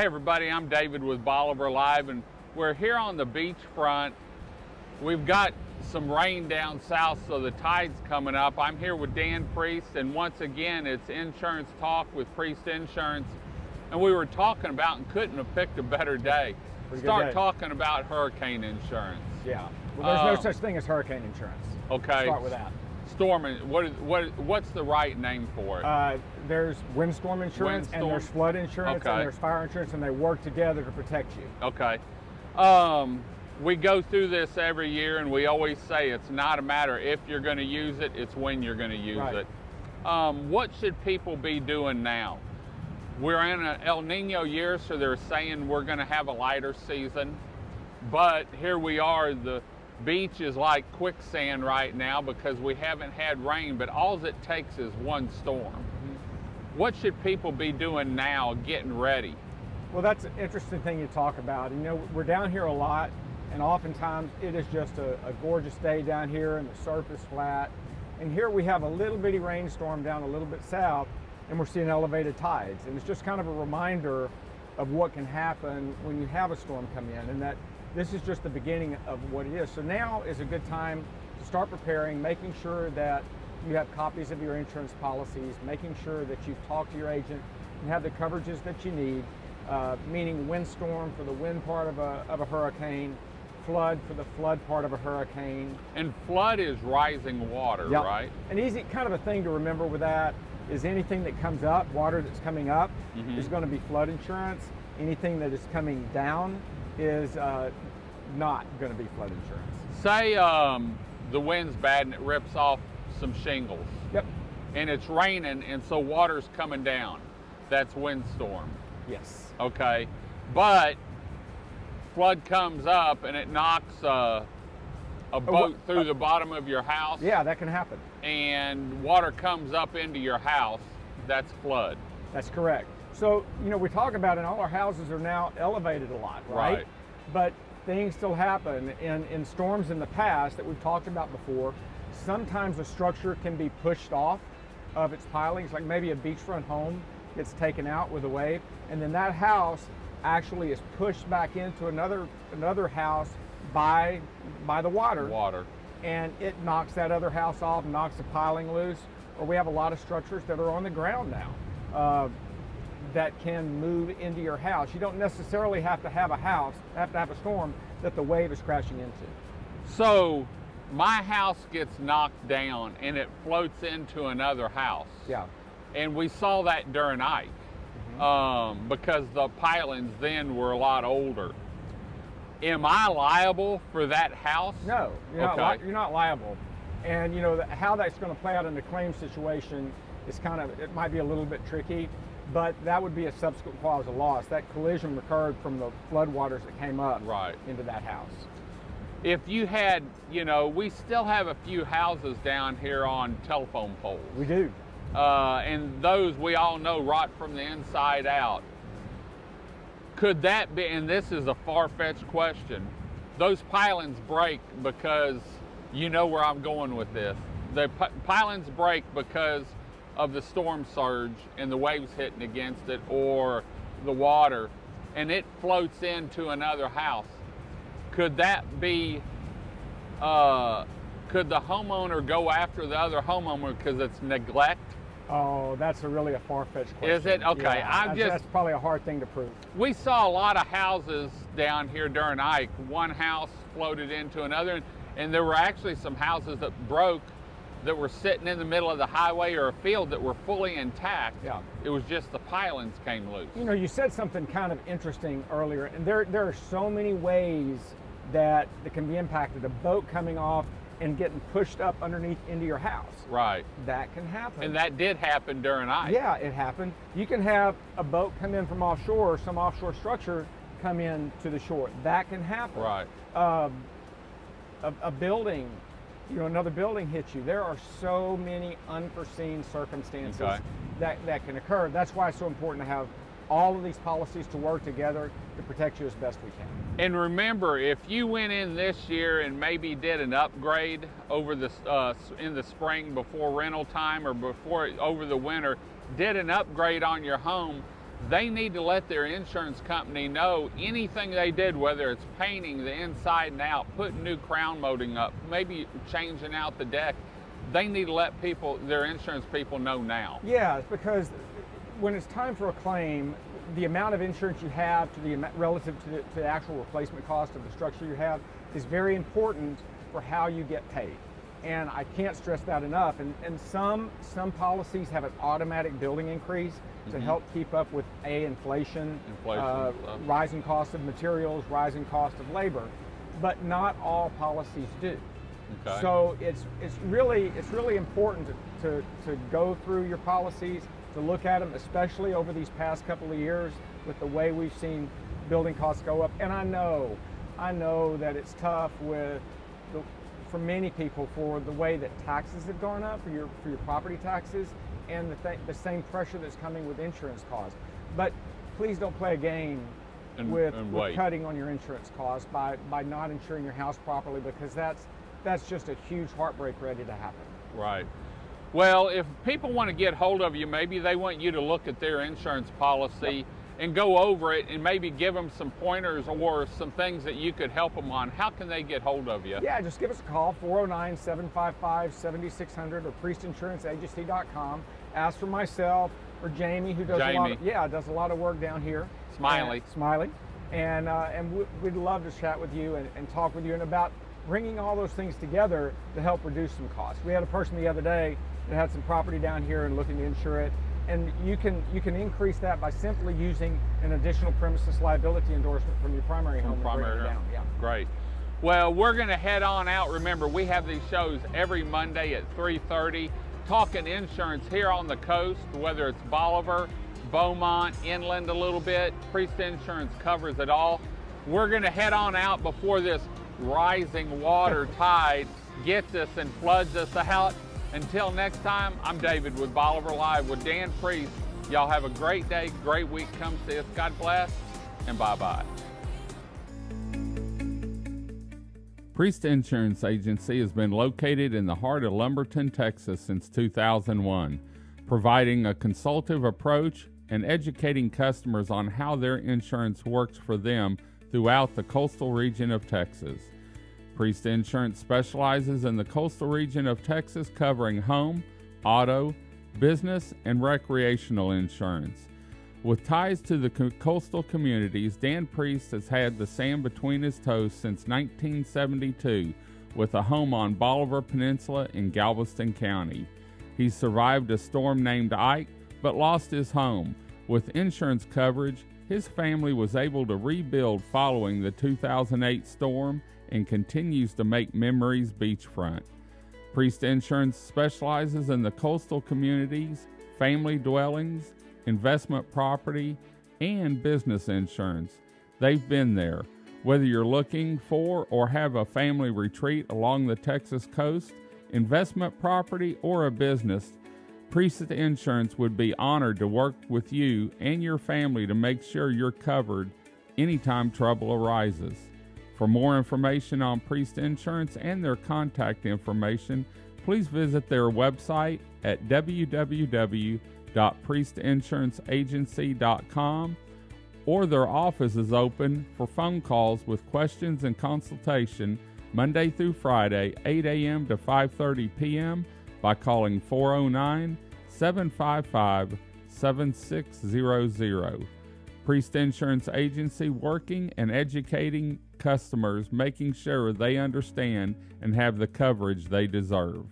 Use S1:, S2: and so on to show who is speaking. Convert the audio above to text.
S1: Hey everybody, I'm David with Bolivar Live, and we're here on the beachfront. We've got some rain down south, so the tide's coming up. I'm here with Dan Priest, and once again, it's Insurance Talk with Priest Insurance. And we were talking about, and couldn't have picked a better day, talking about hurricane insurance.
S2: Yeah, well, there's no such thing as hurricane insurance.
S1: Okay.
S2: Start with that.
S1: Storm, what's the right name for it?
S2: There's windstorm insurance, and there's flood insurance, and there's fire insurance, and they work together to protect you.
S1: Okay. We go through this every year, and we always say it's not a matter if you're going to use it, it's when you're going to use it. What should people be doing now? We're in an El Nino year, so they're saying we're going to have a lighter season, but here we are. The beach is like quicksand right now because we haven't had rain, but all it takes is one storm. What should people be doing now, getting ready?
S2: Well, that's an interesting thing you talk about. You know, we're down here a lot, and oftentimes it is just a gorgeous day down here, and the surf is flat. And here we have a little bitty rainstorm down a little bit south, and we're seeing elevated tides. And it's just kind of a reminder of what can happen when you have a storm come in, and that this is just the beginning of what it is. So now is a good time to start preparing, making sure that you have copies of your insurance policies, making sure that you've talked to your agent and have the coverages that you need, meaning windstorm for the wind part of a hurricane, flood for the flood part of a hurricane.
S1: And flood is rising water, right?
S2: An easy kind of a thing to remember with that is anything that comes up, water that's coming up, is going to be flood insurance. Anything that is coming down is not going to be flood insurance.
S1: Say the wind's bad and it rips off some shingles.
S2: Yep.
S1: And it's raining, and so water's coming down. That's windstorm.
S2: Yes.
S1: Okay. But flood comes up and it knocks a boat through the bottom of your house.
S2: Yeah, that can happen.
S1: And water comes up into your house. That's flood.
S2: That's correct. So, you know, we talk about it, all our houses are now elevated a lot, right? But things still happen in storms in the past that we've talked about before. Sometimes a structure can be pushed off of its pilings, like maybe a beachfront home gets taken out with a wave, and then that house actually is pushed back into another house by the water. And it knocks that other house off, knocks the piling loose. Or we have a lot of structures that are on the ground now that can move into your house. You don't necessarily have to have a storm that the wave is crashing into.
S1: So my house gets knocked down and it floats into another house.
S2: Yeah. And
S1: we saw that during Ike because the pilings then were a lot older. Am I liable for that house?
S2: No, you're not liable. And you know how that's going to play out in the claim situation is it might be a little bit tricky, but that would be a subsequent cause of loss. That collision occurred from the floodwaters that came up into that house.
S1: If you had, we still have a few houses down here on telephone poles.
S2: We do.
S1: And those we all know rot from the inside out. Could that be, and this is a far-fetched question, those pilings break because, you know where I'm going with this. The pilings break because of the storm surge and the waves hitting against it or the water, and it floats into another house. Could that be, could the homeowner go after the other homeowner because it's neglect?
S2: Oh, that's really a far-fetched question.
S1: Is it? Okay.
S2: Yeah, that's probably a hard thing to prove.
S1: We saw a lot of houses down here during Ike. One house floated into another, and there were actually some houses that broke that were sitting in the middle of the highway or a field that were fully intact.
S2: Yeah.
S1: It was just the pilings came loose.
S2: You know, you said something kind of interesting earlier, and there are so many ways that can be impacted. A boat coming off and getting pushed up underneath into your house.
S1: Right.
S2: That can happen.
S1: And that did happen during Ike.
S2: Yeah, it happened. You can have a boat come in from offshore, or some offshore structure come in to the shore. That can happen.
S1: Right.
S2: A building, another building hits you. There are so many unforeseen circumstances that can occur. That's why it's so important to have all of these policies to work together to protect you as best we can.
S1: And remember, if you went in this year and maybe did an upgrade over in the spring before rental time or over the winter, did an upgrade on your home, they need to let their insurance company know anything they did, whether it's painting the inside and out, putting new crown molding up, maybe changing out the deck. They need to let their insurance people know now.
S2: Yeah, because when it's time for a claim, the amount of insurance you have relative to the actual replacement cost of the structure you have is very important for how you get paid. And I can't stress that enough. And some policies have an automatic building increase to help keep up with inflation, rising cost of materials, rising cost of labor, but not all policies do.
S1: Okay.
S2: So it's really important to go through your policies, to look at them, especially over these past couple of years with the way we've seen building costs go up. And I know that it's tough for many people for the way that taxes have gone up for your property taxes, and the same pressure that's coming with insurance costs. But please don't play a game with cutting on your insurance costs by not insuring your house properly, because that's just a huge heartbreak ready to happen.
S1: Right. Well, if people want to get hold of you, maybe they want you to look at their insurance policy and go over it and maybe give them some pointers or some things that you could help them on. How can they get hold of you?
S2: Yeah, just give us a call, 409-755-7600 or priestinsuranceenagency.com. Ask for myself or Jamie, who does a lot of work down here.
S1: Smiley.
S2: And we'd love to chat with you and talk with you and about bringing all those things together to help reduce some costs. We had a person the other day that had some property down here and looking to insure it, and you can increase that by simply using an additional premises liability endorsement from your primary home. Yeah.
S1: Great. Well, we're going to head on out. Remember, we have these shows every Monday at 3:30, talking insurance here on the coast, whether it's Bolivar, Beaumont, inland a little bit. Priest Insurance covers it all. We're going to head on out before this rising water tide gets us and floods us out. Until next time, I'm David with Bolivar Live with Dan Priest. Y'all have a great day, great week. Come see us. God bless, and bye-bye. Priest Insurance Agency has been located in the heart of Lumberton, Texas since 2001, providing a consultative approach and educating customers on how their insurance works for them throughout the coastal region of Texas. Priest Insurance specializes in the coastal region of Texas, covering home, auto, business, and recreational insurance. With ties to the coastal communities, Dan Priest has had the sand between his toes since 1972 with a home on Bolivar Peninsula in Galveston County. He survived a storm named Ike, but lost his home. With insurance coverage, his family was able to rebuild following the 2008 storm and continues to make memories beachfront. Priest Insurance specializes in the coastal communities, family dwellings, investment property, and business insurance. They've been there. Whether you're looking for or have a family retreat along the Texas coast, investment property, or a business, Priest Insurance would be honored to work with you and your family to make sure you're covered anytime trouble arises. For more information on Priest Insurance and their contact information, please visit their website at www.priestinsuranceenagency.com, or their office is open for phone calls with questions and consultation Monday through Friday, 8 a.m. to 5:30 p.m. by calling 409-755-7600. Priest Insurance Agency, working and educating customers, making sure they understand and have the coverage they deserve.